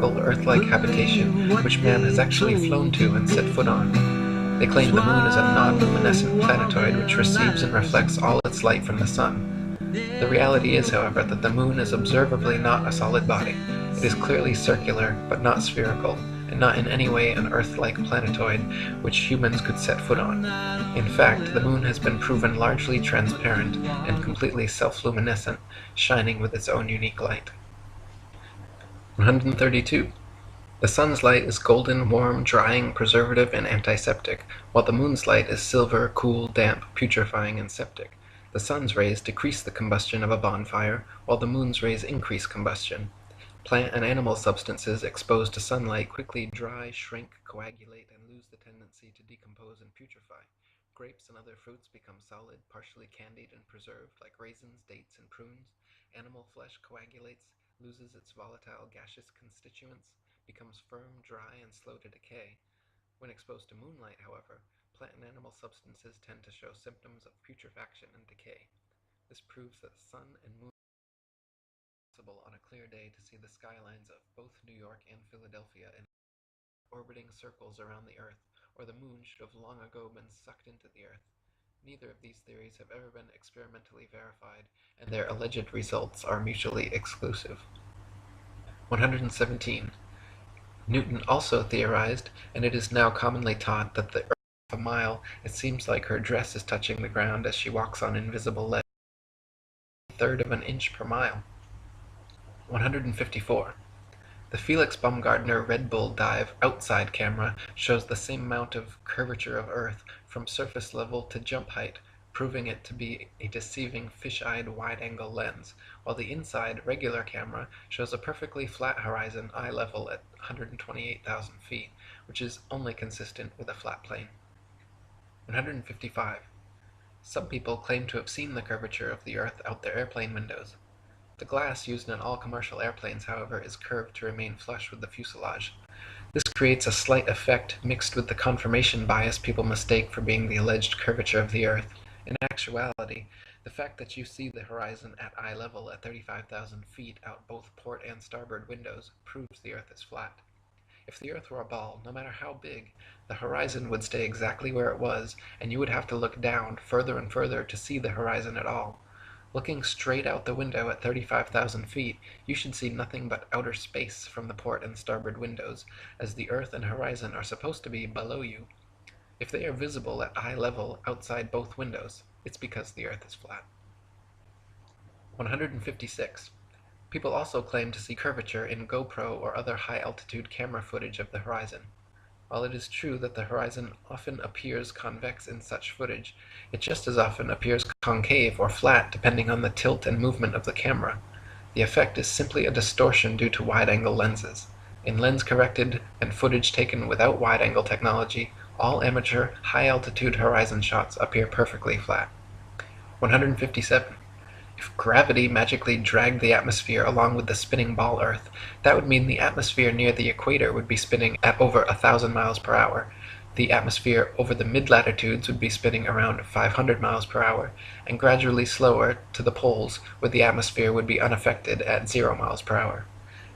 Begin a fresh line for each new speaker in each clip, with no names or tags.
spherical Earth-like habitation which man has actually flown to and set foot on. They claim the moon is a non-luminescent planetoid which receives and reflects all its light from the sun. The reality is, however, that the moon is observably not a solid body. It is clearly circular, but not spherical, and not in any way an Earth-like planetoid which humans could set foot on. In fact, the moon has been proven largely transparent and completely self-luminescent, shining with its own unique light. 132. The sun's light is golden, warm, drying, preservative, and antiseptic, while the moon's light is silver, cool, damp, putrefying, and septic. The sun's rays decrease the combustion of a bonfire, while the moon's rays increase combustion. Plant and animal substances exposed to sunlight quickly dry, shrink, coagulate, and lose the tendency to decompose and putrefy. Grapes and other fruits become solid, partially candied and preserved, like raisins, dates, and prunes. Animal flesh coagulates, loses its volatile gaseous constituents, becomes firm, dry, and slow to decay. When exposed to moonlight, however, plant and animal substances tend to show symptoms of putrefaction and decay. This proves that the sun and moon possible on a clear day to see the skylines of both New York and Philadelphia in orbiting circles around the Earth, or the moon should have long ago been sucked into the Earth. Neither of these theories have ever been experimentally verified, and their alleged results are mutually exclusive. 117. Newton also theorized, and it is now commonly taught, that the Earth is a mile. It seems like her dress is touching the ground as she walks on invisible lead, a third of an inch per mile. 154. The Felix Baumgartner Red Bull dive outside camera shows the same amount of curvature of Earth from surface level to jump height, proving it to be a deceiving fish-eyed wide-angle lens, while the inside regular camera shows a perfectly flat horizon eye level at 128,000 feet, which is only consistent with a flat plane. 155. Some people claim to have seen the curvature of the Earth out their airplane windows. The glass used in all commercial airplanes, however, is curved to remain flush with the fuselage. This creates a slight effect mixed with the confirmation bias people mistake for being the alleged curvature of the Earth. In actuality, the fact that you see the horizon at eye level at 35,000 feet out both port and starboard windows proves the Earth is flat. If the Earth were a ball, no matter how big, the horizon would stay exactly where it was, and you would have to look down further and further to see the horizon at all. Looking straight out the window at 35,000 feet, you should see nothing but outer space from the port and starboard windows, as the Earth and horizon are supposed to be below you. If they are visible at eye level outside both windows, it's because the Earth is flat. 156. People also claim to see curvature in GoPro or other high-altitude camera footage of the horizon. While it is true that the horizon often appears convex in such footage, it just as often appears concave or flat depending on the tilt and movement of the camera. The effect is simply a distortion due to wide-angle lenses. In lens-corrected and footage taken without wide-angle technology, all amateur high-altitude horizon shots appear perfectly flat. 157. If gravity magically dragged the atmosphere along with the spinning ball Earth, that would mean the atmosphere near the equator would be spinning at over 1,000 miles per hour. The atmosphere over the mid-latitudes would be spinning around 500 miles per hour, and gradually slower to the poles, where the atmosphere would be unaffected at 0 miles per hour.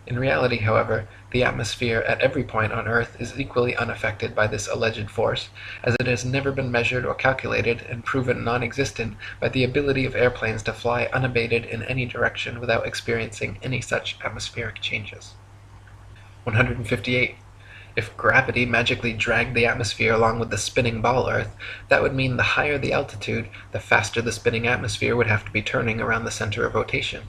In reality, however, the atmosphere at every point on Earth is equally unaffected by this alleged force, as it has never been measured or calculated and proven non-existent by the ability of airplanes to fly unabated in any direction without experiencing any such atmospheric changes. 158. If gravity magically dragged the atmosphere along with the spinning ball Earth, that would mean the higher the altitude, the faster the spinning atmosphere would have to be turning around the center of rotation.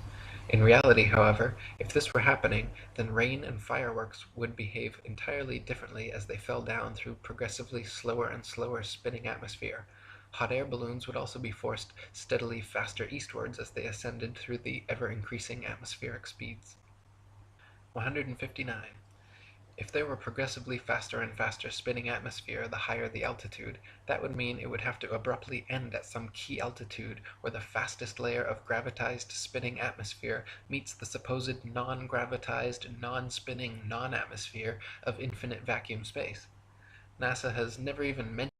In reality, however, if this were happening, then rain and fireworks would behave entirely differently as they fell down through progressively slower and slower spinning atmosphere. Hot air balloons would also be forced steadily faster eastwards as they ascended through the ever-increasing atmospheric speeds. 159. If there were progressively faster and faster spinning atmosphere the higher the altitude, that would mean it would have to abruptly end at some key altitude where the fastest layer of gravitized spinning atmosphere meets the supposed non-gravitized, non-spinning, non-atmosphere of infinite vacuum space. NASA has never even mentioned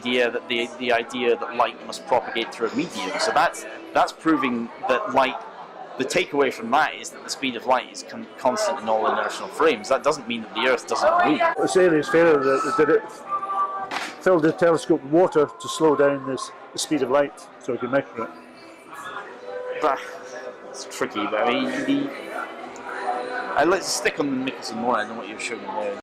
idea that the idea that light must propagate through a medium. So that's proving that light. The takeaway from that is that the speed of light is constant in all inertial frames. That doesn't mean that the Earth doesn't move.
It's Airy's failure that did it. Filled the telescope with water to slow down the speed of light so we can measure it.
But it's tricky. But I mean, let's stick on the Michelson more than what you're showing there.